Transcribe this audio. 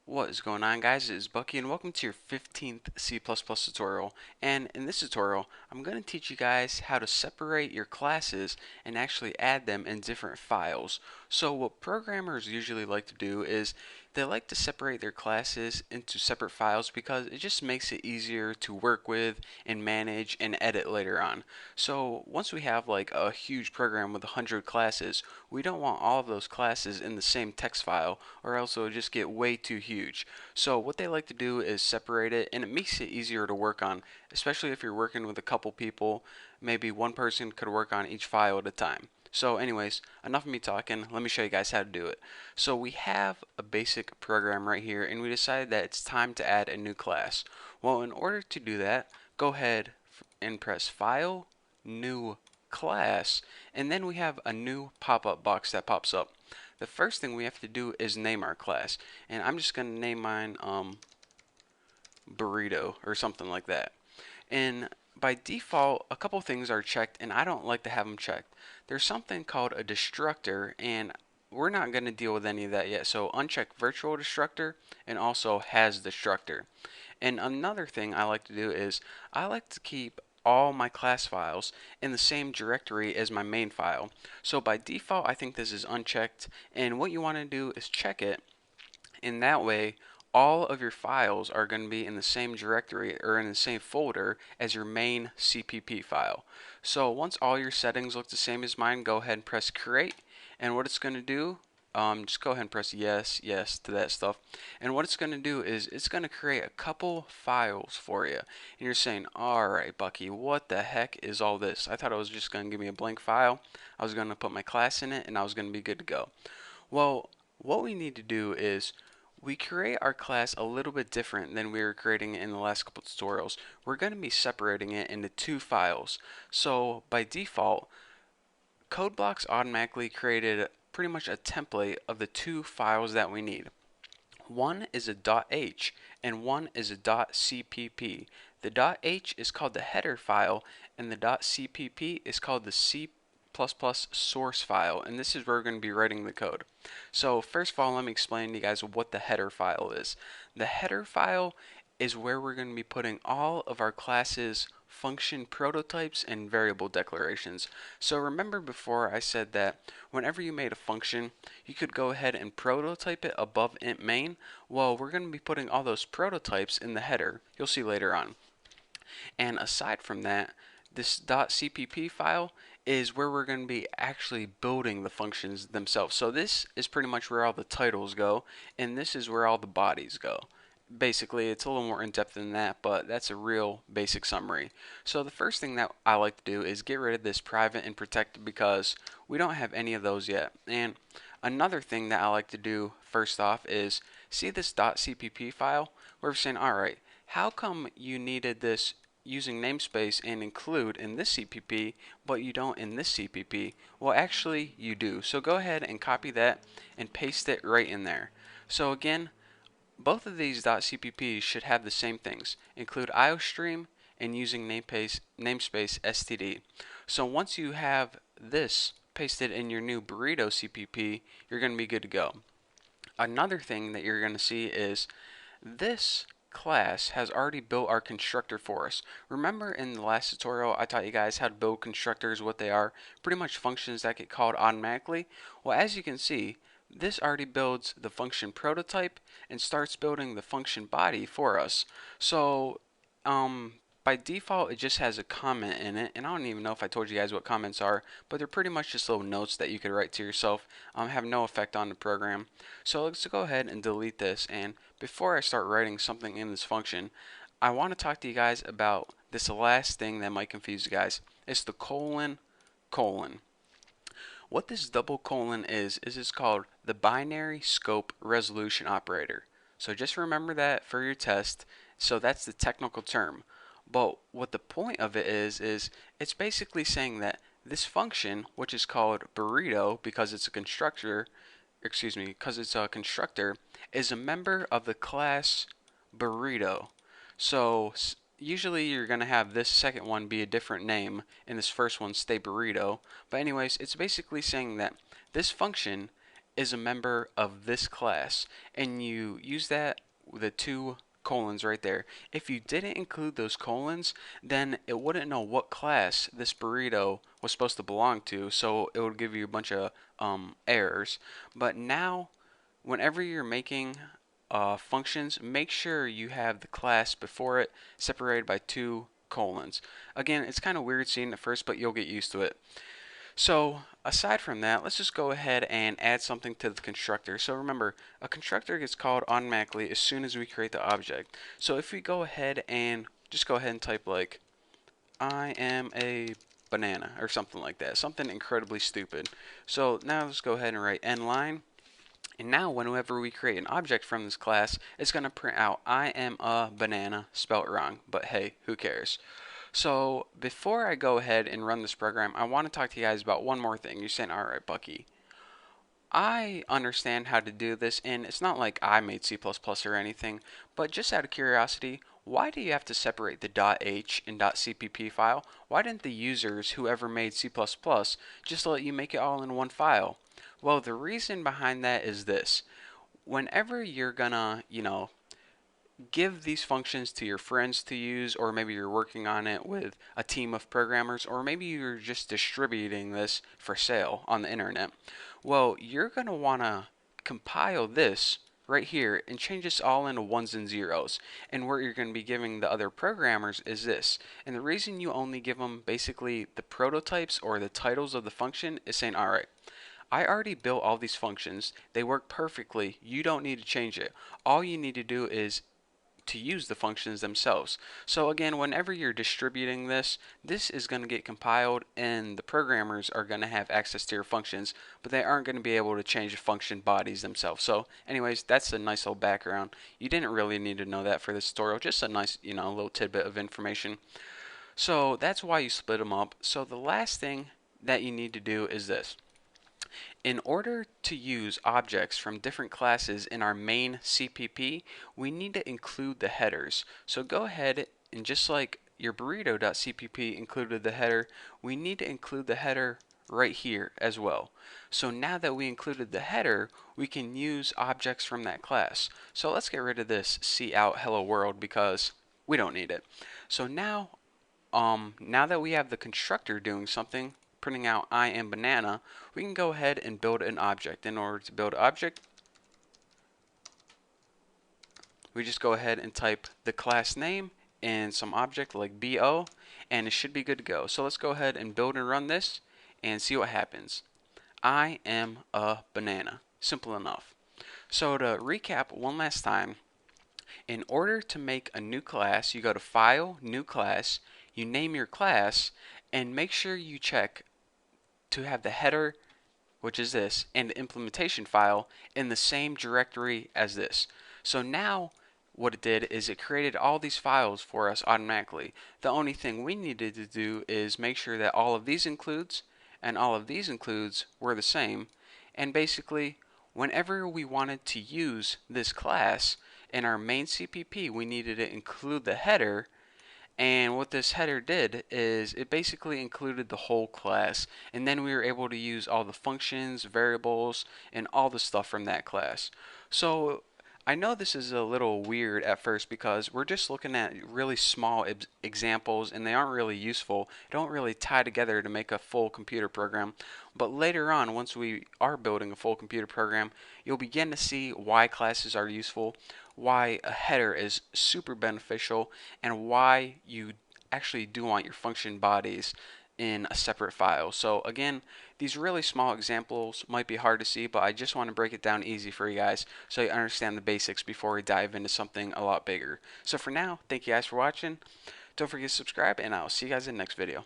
What is going on, guys? It is Bucky and welcome to your 15th C++ tutorial. And in this tutorial, I'm going to teach you guys how to separate your classes and actually add them in different files. So what programmers usually like to do is they like to separate their classes into separate files because it just makes it easier to work with and manage and edit later on. So once we have like a huge program with 100 classes, we don't want all of those classes in the same text file or else it would just get way too huge. So what they like to do is separate it, and it makes it easier to work on, especially if you're working with a couple people. Maybe one person could work on each file at a time. So anyways, enough of me talking. Let me show you guys how to do it. So we have a basic program right here, and we decided that it's time to add a new class. Well, in order to do that, go ahead and press File, New Class, and then we have a new pop-up box that pops up. The first thing we have to do is name our class, and I'm just going to name mine Burrito or something like that. And by default, a couple things are checked, and I don't like to have them checked. There's something called a destructor, and we're not going to deal with any of that yet. So uncheck virtual destructor and also has destructor. And another thing I like to do is I like to keep all my class files in the same directory as my main file. So by default, I think this is unchecked, and what you want to do is check it, and that way all of your files are going to be in the same directory or in the same folder as your main CPP file. So once all your settings look the same as mine, go ahead and press create, and what it's going to do, just go ahead and press yes, yes to that stuff. And what it's going to do is it's going to create a couple files for you. And you're saying, alright, Bucky, what the heck is all this? I thought it was just going to give me a blank file. I was going to put my class in it and I was going to be good to go. Well, what we need to do is we create our class a little bit different than we were creating it in the last couple tutorials. We're going to be separating it into two files. So by default, CodeBlocks automatically created pretty much a template of the two files that we need. One is a .h and one is a .cpp. The .h is called the header file and the .cpp is called the C++ source file, and this is where we're going to be writing the code. So first of all, let me explain to you guys what the header file is. The header file is where we're going to be putting all of our classes function prototypes and variable declarations. So remember before I said that whenever you made a function, you could go ahead and prototype it above int main. Well, we're going to be putting all those prototypes in the header. You'll see later on. And aside from that, this .cpp file is where we're going to be actually building the functions themselves. So this is pretty much where all the titles go, and this is where all the bodies go. Basically, it's a little more in-depth than that, but that's a real basic summary. So the first thing that I like to do is get rid of this private and protected because we don't have any of those yet. And another thing that I like to do first off is see this .cpp file? We're saying, alright, how come you needed this using namespace and include in this CPP, but you don't in this CPP? Well, actually, you do. So go ahead and copy that and paste it right in there. So again, both of these .cpps should have the same things, include IOStream and using namespace std. So once you have this pasted in your new Burrito CPP, you're going to be good to go. Another thing that you're going to see is this class has already built our constructor for us. Remember in the last tutorial I taught you guys how to build constructors, what they are, pretty much functions that get called automatically. Well, as you can see, this already builds the function prototype and starts building the function body for us. So by default it just has a comment in it, and I don't even know if I told you guys what comments are, but they're pretty much just little notes that you could write to yourself, have no effect on the program. So let's go ahead and delete this, and before I start writing something in this function, I want to talk to you guys about this last thing that might confuse you guys. It's the colon. What this double colon is it's called the binary scope resolution operator. So just remember that for your test. So that's the technical term. But what the point of it is it's basically saying that this function, which is called burrito because it's a constructor, is a member of the class burrito. So usually you're going to have this second one be a different name and this first one stay burrito. But anyways, it's basically saying that this function is a member of this class, and you use that with the two colons right there. If you didn't include those colons, then it wouldn't know what class this burrito was supposed to belong to, so it would give you a bunch of errors. But now, whenever you're making functions, make sure you have the class before it separated by two colons. Again, it's kind of weird seeing it first, but you'll get used to it. So aside from that, let's just go ahead and add something to the constructor. So remember, a constructor gets called automatically as soon as we create the object. So if we go ahead and just go ahead and type like, I am a banana or something like that, something incredibly stupid. So now let's go ahead and write end line. And now whenever we create an object from this class, it's going to print out I am a banana spelt wrong. But hey, who cares? So before I go ahead and run this program, I want to talk to you guys about one more thing. You're saying, all right, Bucky, I understand how to do this, and it's not like I made C++ or anything, but just out of curiosity, why do you have to separate the .h and .cpp file? Why didn't the users, whoever made C++, just let you make it all in one file? Well, the reason behind that is this. Whenever you're gonna, give these functions to your friends to use, or maybe you're working on it with a team of programmers, or maybe you're just distributing this for sale on the internet. Well, you're going to want to compile this right here and change this all into ones and zeros. And what you're going to be giving the other programmers is this. And the reason you only give them basically the prototypes or the titles of the function is saying, all right, I already built all these functions. They work perfectly. You don't need to change it. All you need to do is to use the functions themselves. So again, whenever you're distributing this, this is going to get compiled and the programmers are going to have access to your functions, but they aren't going to be able to change the function bodies themselves. So anyways, that's a nice little background. You didn't really need to know that for this tutorial, just a nice, little tidbit of information. So that's why you split them up. So the last thing that you need to do is this. In order to use objects from different classes in our main CPP, we need to include the headers. So go ahead and just like your burrito.cpp included the header, we need to include the header right here as well. So now that we included the header, we can use objects from that class. So let's get rid of this cout hello world because we don't need it. So now that we have the constructor doing something, printing out I am banana, we can go ahead and build an object. In order to build an object, we just go ahead and type the class name and some object like BO, and it should be good to go. So let's go ahead and build and run this and see what happens. I am a banana. Simple enough. So to recap one last time, in order to make a new class, you go to File, New Class, you name your class, and make sure you check to have the header, which is this, and the implementation file in the same directory as this. So now what it did is it created all these files for us automatically. The only thing we needed to do is make sure that all of these includes and all of these includes were the same, and basically whenever we wanted to use this class in our main CPP, we needed to include the header. And what this header did is it basically included the whole class, and then we were able to use all the functions, variables, and all the stuff from that class. So I know this is a little weird at first because we're just looking at really small examples and they aren't really useful. They don't really tie together to make a full computer program. But later on, once we are building a full computer program, you'll begin to see why classes are useful, why a header is super beneficial, and why you actually do want your function bodies in a separate file. So again, these really small examples might be hard to see, but I just want to break it down easy for you guys so you understand the basics before we dive into something a lot bigger. So for now, thank you guys for watching. Don't forget to subscribe, and I'll see you guys in the next video.